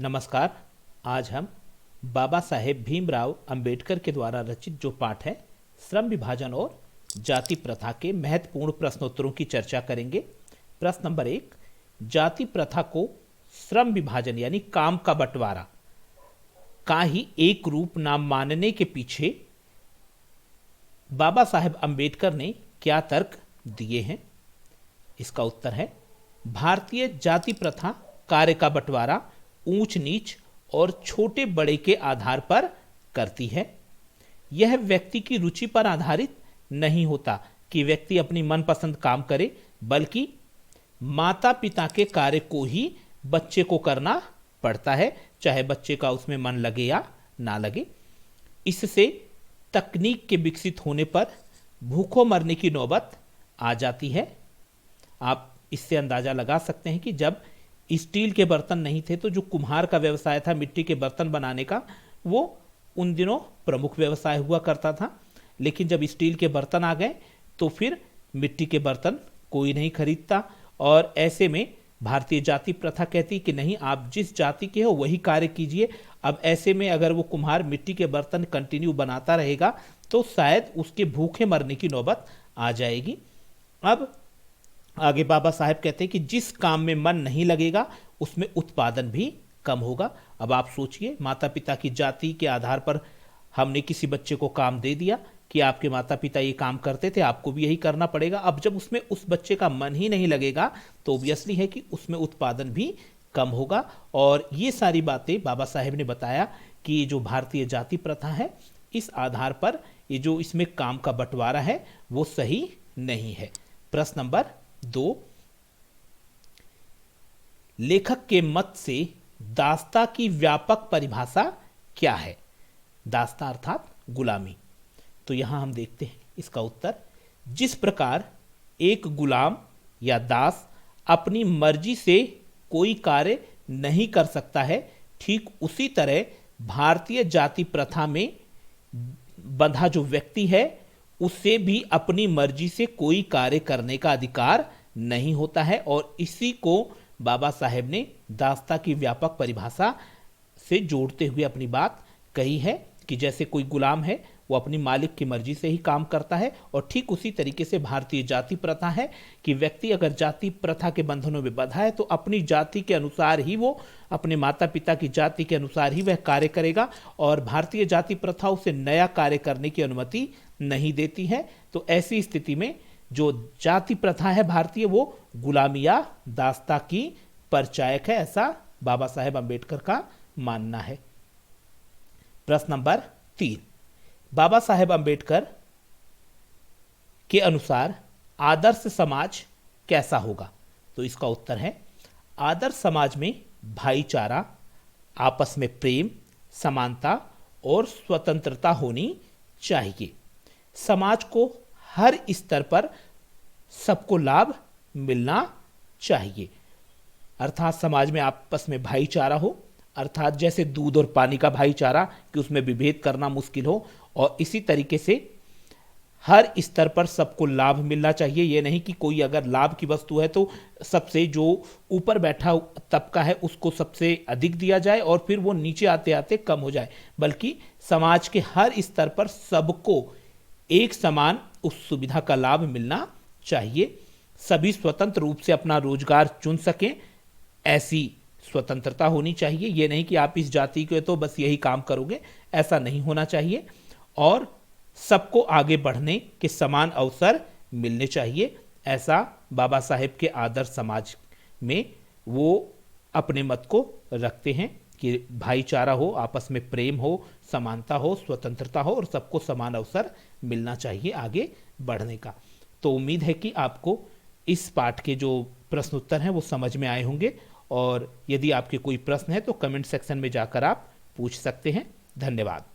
नमस्कार। आज हम बाबा साहेब भीमराव अंबेडकर के द्वारा रचित जो पाठ है श्रम विभाजन और जाति प्रथा के महत्वपूर्ण प्रश्नोत्तरों की चर्चा करेंगे। प्रश्न नंबर 1, जाति प्रथा को श्रम विभाजन यानी काम का बंटवारा का ही एक रूप नाम मानने के पीछे बाबा साहेब अंबेडकर ने क्या तर्क दिए हैं? इसका उत्तर है भारतीय जाति प्रथा कार्य का बंटवारा ऊंच नीच और छोटे बड़े के आधार पर करती है। यह व्यक्ति की रुचि पर आधारित नहीं होता कि व्यक्ति अपनी मनपसंद काम करे, बल्कि माता पिता के कार्य को ही बच्चे को करना पड़ता है, चाहे बच्चे का उसमें मन लगे या ना लगे। इससे तकनीक के विकसित होने पर भूखों मरने की नौबत आ जाती है। आप इससे अंदाजा लगा सकते हैं कि जब स्टील के बर्तन नहीं थे तो जो कुम्हार का व्यवसाय था मिट्टी के बर्तन बनाने का, वो उन दिनों प्रमुख व्यवसाय हुआ करता था। लेकिन जब स्टील के बर्तन आ गए तो फिर मिट्टी के बर्तन कोई नहीं खरीदता, और ऐसे में भारतीय जाति प्रथा कहती कि नहीं, आप जिस जाति के हो वही कार्य कीजिए। अब ऐसे में अगर वो कुम्हार मिट्टी के बर्तन कंटिन्यू बनाता रहेगा तो शायद उसके भूखे मरने की नौबत आ जाएगी। अब आगे बाबा साहेब कहते हैं कि जिस काम में मन नहीं लगेगा उसमें उत्पादन भी कम होगा। अब आप सोचिए, माता पिता की जाति के आधार पर हमने किसी बच्चे को काम दे दिया कि आपके माता पिता ये काम करते थे, आपको भी यही करना पड़ेगा। अब जब उसमें उस बच्चे का मन ही नहीं लगेगा तो ऑब्वियसली है कि उसमें उत्पादन भी कम होगा। और ये सारी बातें बाबा साहेब ने बताया कि जो भारतीय जाति प्रथा है इस आधार पर ये जो इसमें काम का बंटवारा है वो सही नहीं है। प्रश्न नंबर 2, लेखक के मत से दास्ता की व्यापक परिभाषा क्या है? दास्ता अर्थात गुलामी। तो यहां हम देखते हैं इसका उत्तर, जिस प्रकार एक गुलाम या दास अपनी मर्जी से कोई कार्य नहीं कर सकता है, ठीक उसी तरह भारतीय जाति प्रथा में बंधा जो व्यक्ति है उससे भी अपनी मर्जी से कोई कार्य करने का अधिकार नहीं होता है। और इसी को बाबा साहेब ने दास्ता की व्यापक परिभाषा से जोड़ते हुए अपनी बात कही है कि जैसे कोई गुलाम है वो अपनी मालिक की मर्जी से ही काम करता है, और ठीक उसी तरीके से भारतीय जाति प्रथा है कि व्यक्ति अगर जाति प्रथा के बंधनों में बंधा है तो अपनी जाति के अनुसार ही वो, अपने माता पिता की जाति के अनुसार ही वह कार्य करेगा, और भारतीय जाति प्रथा उसे नया कार्य करने की अनुमति नहीं देती है। तो ऐसी स्थिति में जो जाति प्रथा है भारतीय वो गुलामी या दास्ता की परिचायक है, ऐसा बाबा साहेब अंबेडकर का मानना है। प्रश्न नंबर 3, बाबा साहेब अंबेडकर के अनुसार आदर्श समाज कैसा होगा? तो इसका उत्तर है आदर्श समाज में भाईचारा, आपस में प्रेम, समानता और स्वतंत्रता होनी चाहिए। समाज को हर स्तर पर सबको लाभ मिलना चाहिए, अर्थात समाज में आपस में भाईचारा हो, अर्थात जैसे दूध और पानी का भाईचारा कि उसमें विभेद करना मुश्किल हो, और इसी तरीके से हर स्तर पर सबको लाभ मिलना चाहिए। ये नहीं कि कोई अगर लाभ की वस्तु है तो सबसे जो ऊपर बैठा तबका है उसको सबसे अधिक दिया जाए और फिर वो नीचे आते आते कम हो जाए, बल्कि समाज के हर स्तर पर सबको एक समान उस सुविधा का लाभ मिलना चाहिए। सभी स्वतंत्र रूप से अपना रोजगार चुन सकें, ऐसी स्वतंत्रता होनी चाहिए। ये नहीं कि आप इस जाति के तो बस यही काम करोगे, ऐसा नहीं होना चाहिए। और सबको आगे बढ़ने के समान अवसर मिलने चाहिए, ऐसा बाबा साहेब के आदर्श समाज में वो अपने मत को रखते हैं कि भाईचारा हो, आपस में प्रेम हो, समानता हो, स्वतंत्रता हो और सबको समान अवसर मिलना चाहिए आगे बढ़ने का। तो उम्मीद है कि आपको इस पाठ के जो प्रश्न उत्तर हैं वो समझ में आए होंगे, और यदि आपके कोई प्रश्न है तो कमेंट सेक्शन में जाकर आप पूछ सकते हैं। धन्यवाद।